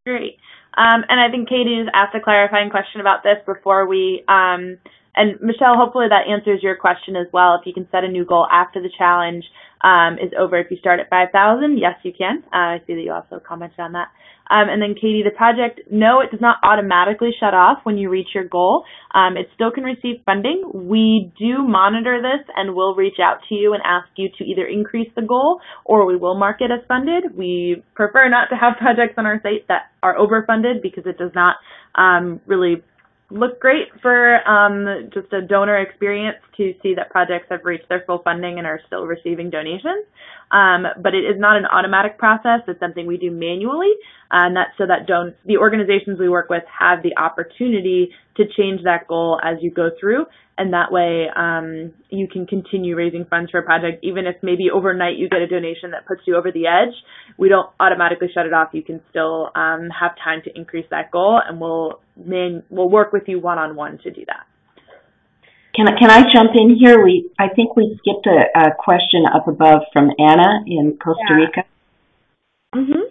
Great. And I think Katie just asked a clarifying question about this before we, and Michelle, hopefully that answers your question as well. If you can set a new goal after the challenge is over. If you start at 5,000, yes, you can. I see that you also commented on that. And then Katie, the project, no, it does not automatically shut off when you reach your goal. It still can receive funding. We do monitor this and will reach out to you and ask you to either increase the goal or we will mark it as funded. We prefer not to have projects on our site that are overfunded because it does not really look great for just a donor experience to see that projects have reached their full funding and are still receiving donations. But it is not an automatic process. It's something we do manually, and that's so that the organizations we work with have the opportunity to change that goal as you go through, and that way you can continue raising funds for a project. Even if maybe overnight you get a donation that puts you over the edge, we don't automatically shut it off. You can still have time to increase that goal, and we'll work with you one-on-one to do that. Can I jump in here? I think we skipped a question up above from Anna in Costa Rica. Mm-hmm.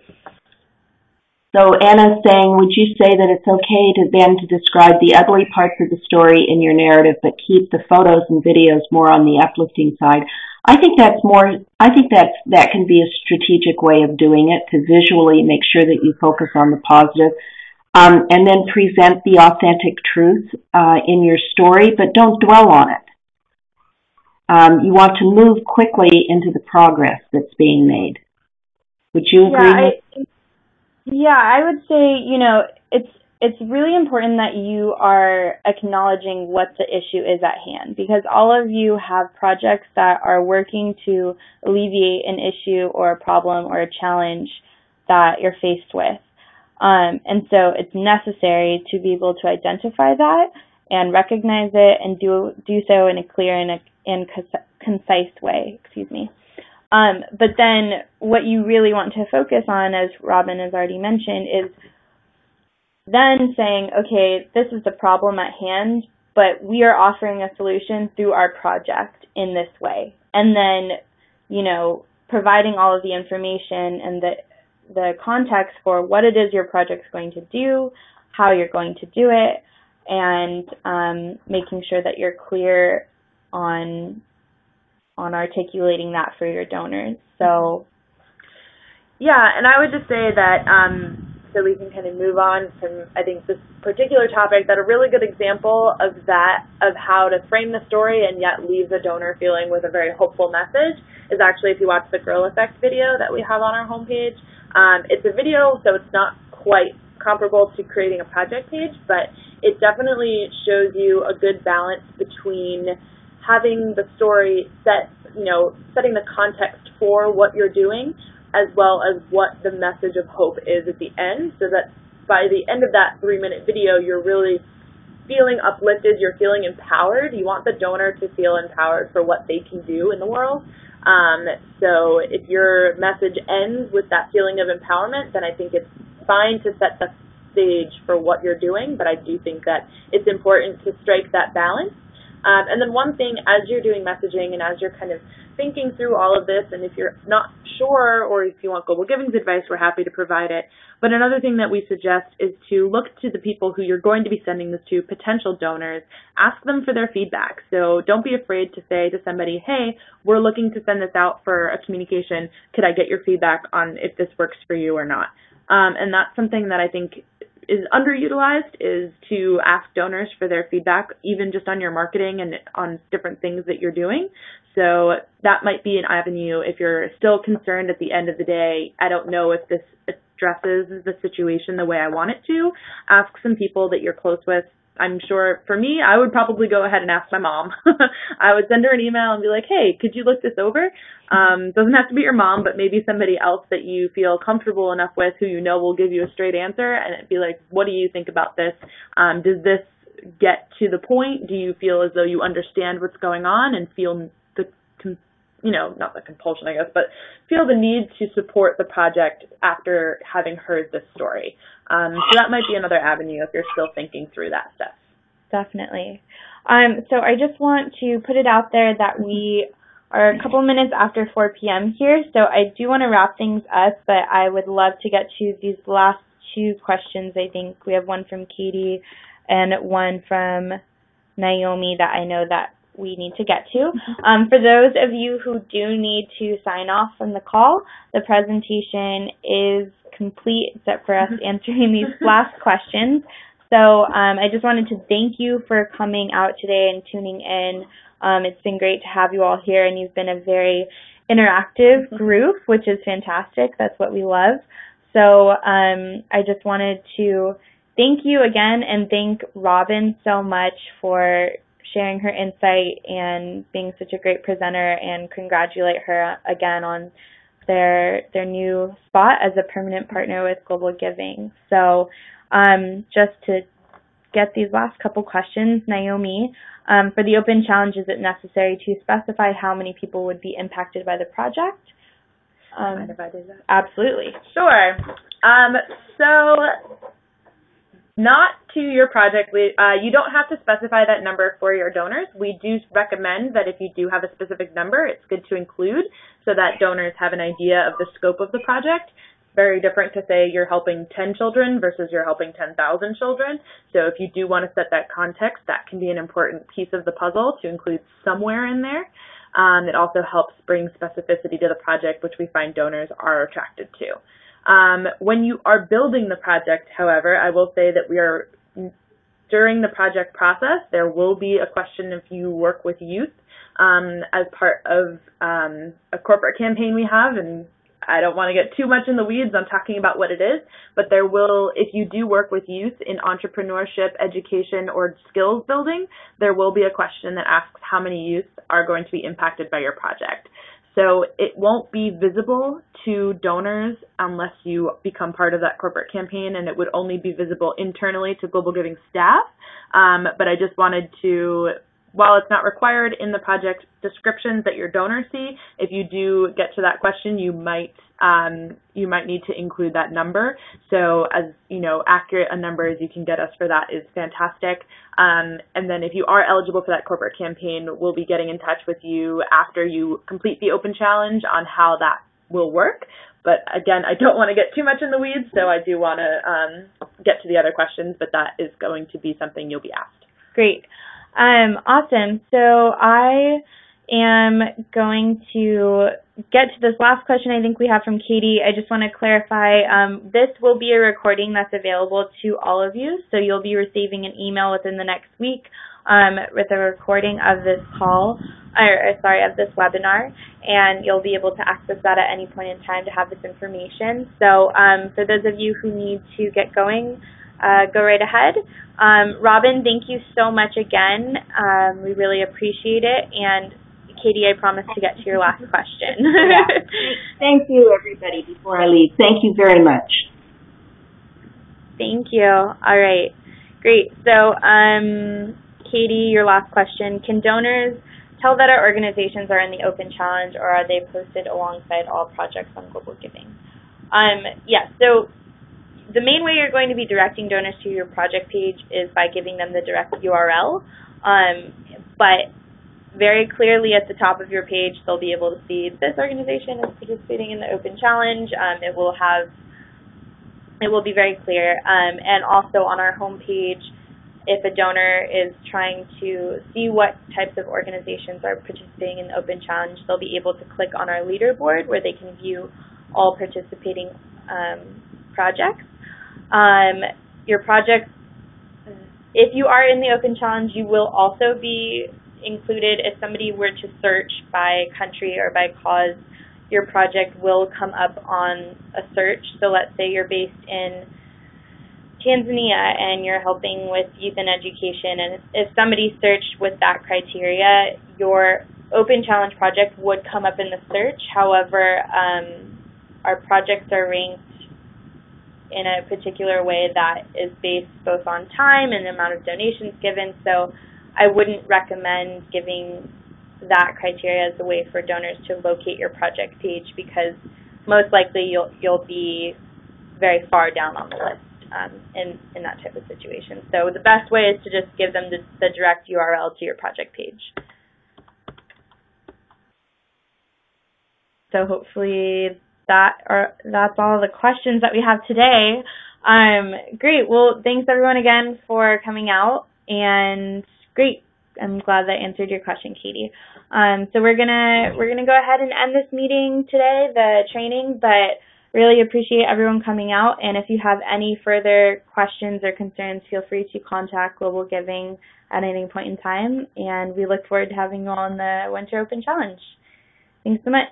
So Anna's saying, would you say that it's okay to describe the ugly parts of the story in your narrative, but keep the photos and videos more on the uplifting side? I think that can be a strategic way of doing it, to visually make sure that you focus on the positive. And then present the authentic truth in your story, but don't dwell on it. You want to move quickly into the progress that's being made. Would you agree? I would say, it's really important that you are acknowledging what the issue is at hand, because all of you have projects that are working to alleviate an issue or a problem or a challenge that you're faced with. And so it's necessary to be able to identify that and recognize it and do so in a clear and concise way. But then what you really want to focus on, as Robin has already mentioned, is then saying, okay, this is the problem at hand, but we are offering a solution through our project in this way. And then, providing all of the information and the context for what it is your project's going to do, how you're going to do it, and making sure that you're clear on articulating that for your donors. So yeah, and I would just say that so we can kind of move on from, I think, this particular topic, that a really good example of that, of how to frame the story and yet leave the donor feeling with a very hopeful message, is actually if you watch the Girl Effect video that we have on our homepage. It's a video, so it's not quite comparable to creating a project page, but it definitely shows you a good balance between having the story setting the context for what you're doing, as well as what the message of hope is at the end, so that by the end of that 3-minute video, you're really feeling uplifted, you're feeling empowered. You want the donor to feel empowered for what they can do in the world. So if your message ends with that feeling of empowerment, then I think it's fine to set the stage for what you're doing, but I do think that it's important to strike that balance. And then one thing, as you're doing messaging and as you're kind of thinking through all of this, and if you're not sure or if you want Global Giving's advice, we're happy to provide it. But another thing that we suggest is to look to the people who you're going to be sending this to, potential donors. Ask them for their feedback. So don't be afraid to say to somebody, hey, we're looking to send this out for a communication. Could I get your feedback on if this works for you or not? And that's something that I think is underutilized, is to ask donors for their feedback, even just on your marketing and on different things that you're doing. So that might be an avenue if you're still concerned at the end of the day, I don't know if this addresses the situation the way I want it to. Ask some people that you're close with. I'm sure for me, I would probably go ahead and ask my mom. I would send her an email and be like, hey, could you look this over? Doesn't have to be your mom, but maybe somebody else that you feel comfortable enough with, who you know will give you a straight answer, and it'd be like, what do you think about this? Does this get to the point? Do you feel as though you understand what's going on and feel the, not the compulsion, I guess, but feel the need to support the project after having heard this story? So that might be another avenue if you're still thinking through that stuff. Definitely. So I just want to put it out there that we are a couple minutes after 4 p.m. here, so I do want to wrap things up, but I would love to get to these last 2 questions. I think we have one from Katie and one from Naomi that I know that we need to get to. For those of you who do need to sign off from the call, the presentation is complete except for us answering these last questions. So I just wanted to thank you for coming out today and tuning in. It's been great to have you all here, and you've been a very interactive group, which is fantastic. That's what we love. So I just wanted to thank you again and thank Robin so much for sharing her insight and being such a great presenter, and congratulate her again on their new spot as a permanent partner with Global Giving. So just to get these last couple questions, Naomi, for the open challenge, is it necessary to specify how many people would be impacted by the project? Mind if I do that? Absolutely. Sure. So not to your project, you don't have to specify that number for your donors. We do recommend that if you do have a specific number, it's good to include so that donors have an idea of the scope of the project. It's very different to say you're helping 10 children versus you're helping 10,000 children. So if you do want to set that context, that can be an important piece of the puzzle to include somewhere in there. It also helps bring specificity to the project, which we find donors are attracted to. When you are building the project, however, I will say that during the project process, there will be a question if you work with youth as part of a corporate campaign we have, and I don't want to get too much in the weeds on talking about what it is, but there will, if you do work with youth in entrepreneurship, education, or skills building, there will be a question that asks how many youth are going to be impacted by your project. So it won't be visible to donors unless you become part of that corporate campaign, and it would only be visible internally to Global Giving staff. But I just wanted to, while it's not required in the project descriptions that your donors see, if you do get to that question, you might need to include that number. So as accurate a number as you can get us for that is fantastic. And then if you are eligible for that corporate campaign, we'll be getting in touch with you after you complete the open challenge on how that will work. But again, I don't want to get too much in the weeds, so I do want to get to the other questions, but that is going to be something you'll be asked. Great. Awesome. So I am going to get to this last question I think we have from Katie. I just want to clarify, this will be a recording that's available to all of you, so you'll be receiving an email within the next week with a recording of this call, of this webinar, and you'll be able to access that at any point in time to have this information. So for those of you who need to get going, go right ahead. Robin, thank you so much again. We really appreciate it. And Katie, I promise to get to your last question. Yeah. Thank you, everybody, before I leave. Thank you very much. Thank you. All right. Great. So, Katie, your last question. Can donors tell that our organizations are in the Open Challenge, or are they posted alongside all projects on Global Giving? Yeah, so the main way you're going to be directing donors to your project page is by giving them the direct URL, but very clearly at the top of your page, they'll be able to see this organization is participating in the Open Challenge. It will be very clear. And also on our homepage, if a donor is trying to see what types of organizations are participating in the Open Challenge, they'll be able to click on our leaderboard where they can view all participating projects. Your project, if you are in the Open Challenge, you will also be included. If somebody were to search by country or by cause, your project will come up on a search. So let's say you're based in Tanzania and you're helping with youth and education, and if somebody searched with that criteria, your Open Challenge project would come up in the search. However, our projects are ranked in a particular way that is based both on time and the amount of donations given, so I wouldn't recommend giving that criteria as a way for donors to locate your project page, because most likely you'll be very far down on the list in that type of situation. So the best way is to just give them the direct URL to your project page. So hopefully that's all the questions that we have today. Great. Well, thanks everyone again for coming out, and great. I'm glad that answered your question, Katie. So we're gonna go ahead and end this meeting today, the training, but really appreciate everyone coming out. And if you have any further questions or concerns, feel free to contact Global Giving at any point in time. And we look forward to having you on the Winter Open Challenge. Thanks so much.